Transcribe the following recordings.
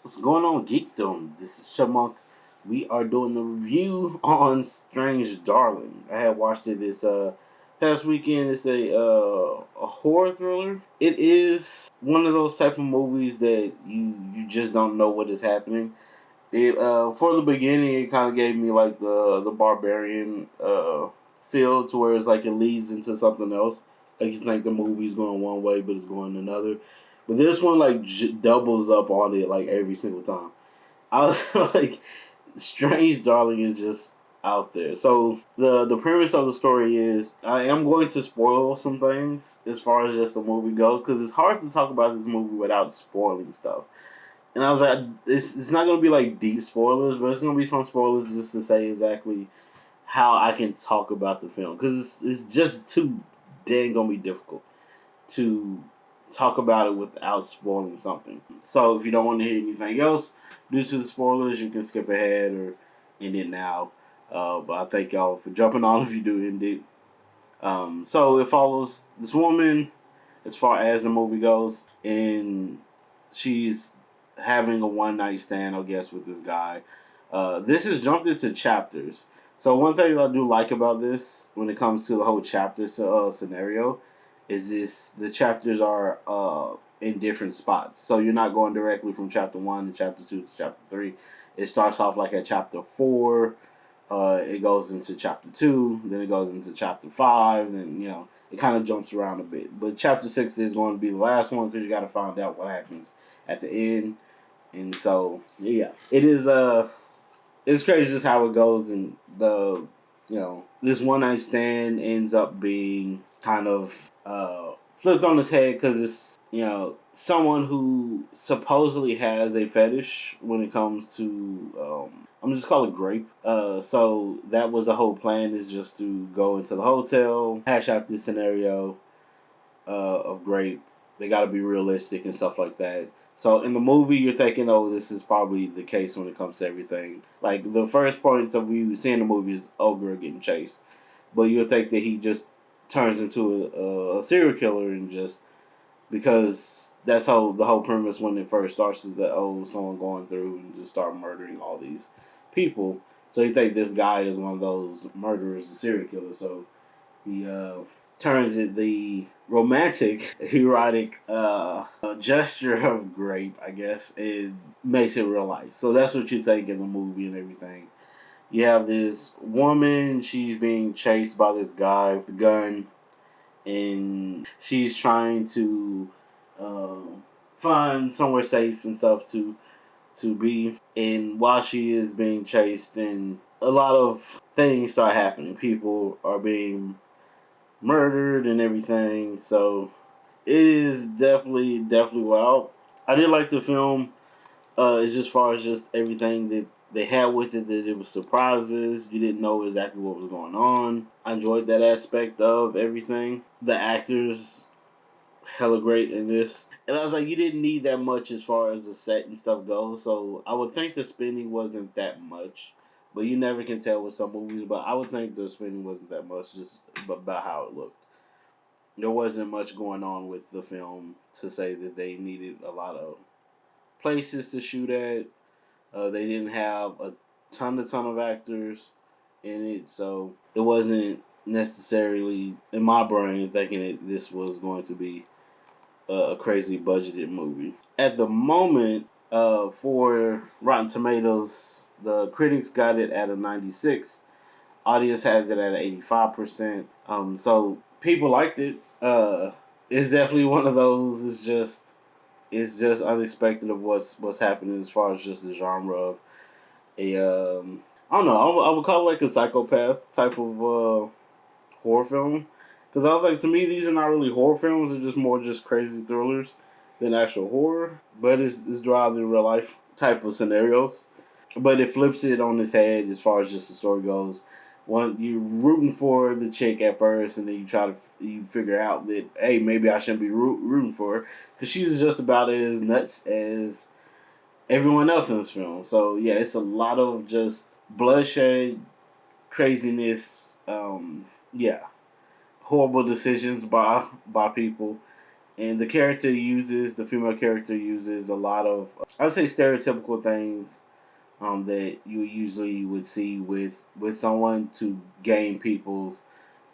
What's going on, Geekdom? This is Chipmunk. We are doing the review on Strange Darling. I had watched it this past weekend. It's a horror thriller. It is one of those type of movies that you just don't know what is happening. It for the beginning, it kind of gave me like the barbarian feel to where it's like it leads into something else. Like you think the movie's going one way, but it's going another. But this one like doubles up on it like every single time. I was like, Strange Darling is just out there. So the premise of the story is I am going to spoil some things as far as just the movie goes because it's hard to talk about this movie without spoiling stuff. And I was like, it's not going to be like deep spoilers, but it's going to be some spoilers just to say exactly how I can talk about the film because it's just too dang going to be difficult to talk about it without spoiling something. So if you don't want to hear anything else due to the spoilers, you can skip ahead or end it now. But I thank y'all for jumping on if you do end it. So it follows this woman as far as the movie goes, and she's having a one night stand, I guess, with this guy. This is jumped into chapters. So one thing I do like about this, when it comes to the whole chapter scenario, is the chapters are in different spots. So you're not going directly from chapter 1 to chapter 2 to chapter 3. It starts off like at chapter 4. It goes into chapter 2. Then it goes into chapter 5. Then, it kind of jumps around a bit. But chapter 6 is going to be the last one because you got to find out what happens at the end. And so, yeah. It is, it's crazy just how it goes. And this one night stand ends up being kind of flipped on his head because it's someone who supposedly has a fetish when it comes to I'm just call it grape. So that was the whole plan, is just to go into the hotel, hash out this scenario of grape. They got to be realistic and stuff like that. So in the movie, you're thinking, oh, this is probably the case when it comes to everything. Like the first points of you seeing the movie is old girl getting chased, but you'll think that he just turns into a serial killer, and just because that's how the whole premise when it first starts is that, oh, someone going through and just start murdering all these people. So you think this guy is one of those murderers, a serial killer. So he turns it the romantic, erotic gesture of grape, I guess, it makes it real life. So that's what you think in the movie and everything. You have this woman, she's being chased by this guy with a gun, and she's trying to uh, find somewhere safe and stuff to be. And while she is being chased, and a lot of things start happening, people are being murdered and everything. So it is definitely wild. I did like the film. It's just far as just everything that they had with it, that it was surprises. You didn't know exactly what was going on. I enjoyed that aspect of everything. The actors hella great in this. And I was like, you didn't need that much as far as the set and stuff goes. So I would think the spending wasn't that much. But you never can tell with some movies. But I would think the spending wasn't that much, just about how it looked. There wasn't much going on with the film to say that they needed a lot of places to shoot at. They didn't have a ton of actors in it, so it wasn't necessarily in my brain thinking that this was going to be a crazy budgeted movie. At the moment, for Rotten Tomatoes, the critics got it at a 96. Audience has it at an 85%. So people liked it. It's definitely one of those. It's just unexpected of what's happening as far as just the genre of a I don't know. I would call it like a psychopath type of horror film, because I was like, to me, these are not really horror films. They're just more just crazy thrillers than actual horror. But it's derived in real life type of scenarios. But it flips it on its head as far as just the story goes. One, you're rooting for the chick at first, and then you figure out that, hey, maybe I shouldn't be rooting for her because she's just about as nuts as everyone else in this film. So yeah, it's a lot of just bloodshed, craziness, yeah, horrible decisions by people, And the female character uses a lot of, I would say, stereotypical things that you usually would see with someone to gain people's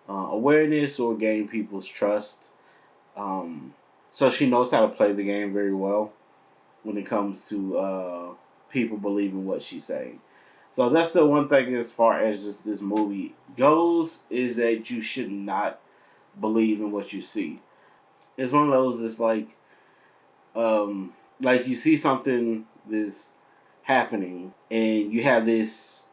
awareness or gain people's trust. Um, so she knows how to play the game very well when it comes to people believing what she's saying. So that's the one thing as far as just this movie goes, is that you should not believe in what you see. It's one of those. It's like you see something this happening, and you have this,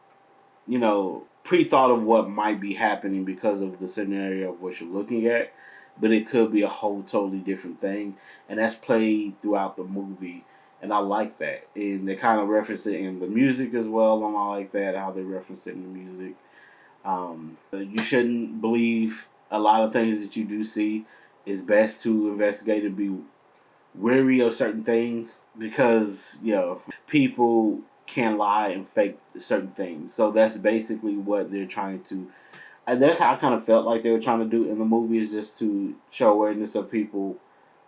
pre-thought of what might be happening because of the scenario of what you're looking at, but it could be a whole totally different thing, and that's played throughout the movie, and I like that. And they kind of reference it in the music as well, and I like that how they reference it in the music. You shouldn't believe a lot of things that you do see. It's best to investigate and be wary of certain things because people can lie and fake certain things. So that's basically what they're trying to. And that's how I kind of felt like they were trying to do in the movie, is just to show awareness of people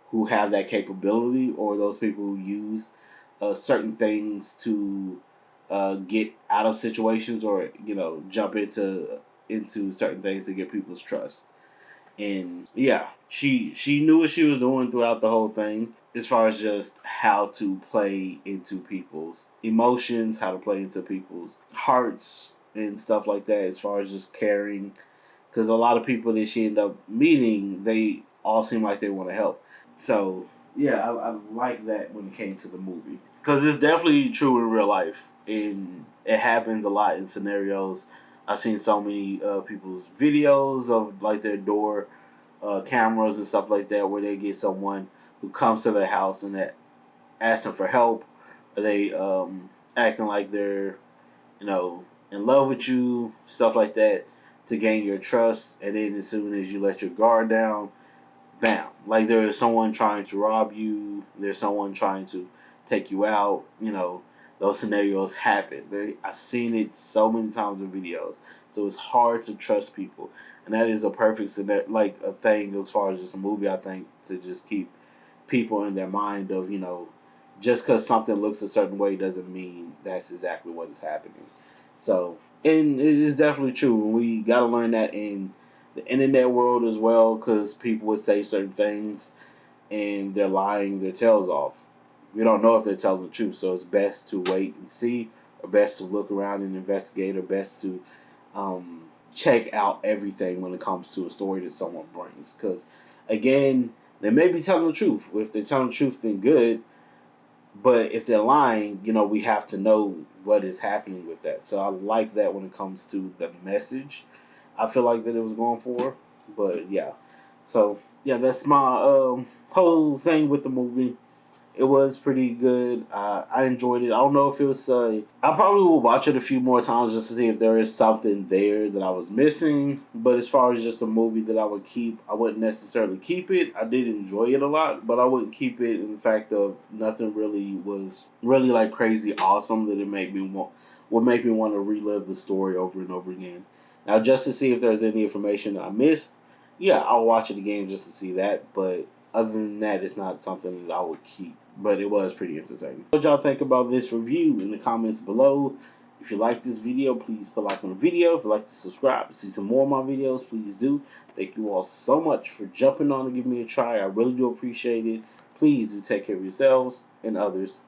who have that capability, or those people who use certain things to get out of situations, or jump into certain things to get people's trust. And yeah, she knew what she was doing throughout the whole thing, as far as just how to play into people's emotions, how to play into people's hearts and stuff like that, as far as just caring. Because a lot of people that she ended up meeting, they all seem like they want to help. So yeah, I like that when it came to the movie, because it's definitely true in real life, and it happens a lot in scenarios. I've seen so many people's videos of like their door cameras and stuff like that, where they get someone who comes to their house and that asks them for help. Or they acting like they're in love with you, stuff like that, to gain your trust. And then as soon as you let your guard down, bam! Like there's someone trying to rob you. There's someone trying to take you out. Those scenarios happen. I've seen it so many times in videos. So it's hard to trust people, and that is a perfect like a thing as far as just a movie. I think to just keep people in their mind of just because something looks a certain way doesn't mean that's exactly what is happening. So, and it is definitely true. We got to learn that in the internet world as well, because people would say certain things and they're lying their tails off. We don't know if they're telling the truth, so it's best to wait and see, or best to look around and investigate, or best to check out everything when it comes to a story that someone brings. Because, again, they may be telling the truth. If they're telling the truth, then good. But if they're lying, we have to know what is happening with that. So I like that when it comes to the message I feel like that it was going for. But yeah. So yeah, that's my whole thing with the movie. It was pretty good. I enjoyed it. I don't know if it was. I probably will watch it a few more times just to see if there is something there that I was missing. But as far as just a movie that I would keep, I wouldn't necessarily keep it. I did enjoy it a lot, but I wouldn't keep it in the fact of nothing really was really like crazy awesome that it made me would make me want to relive the story over and over again. Now, just to see if there's any information that I missed, yeah, I'll watch it again just to see that. But other than that, it's not something that I would keep. But it was pretty entertaining. What y'all think about this review in the comments below? If you like this video, please put a like on the video. If you'd like to subscribe to see some more of my videos, please do. Thank you all so much for jumping on and giving me a try. I really do appreciate it. Please do take care of yourselves and others.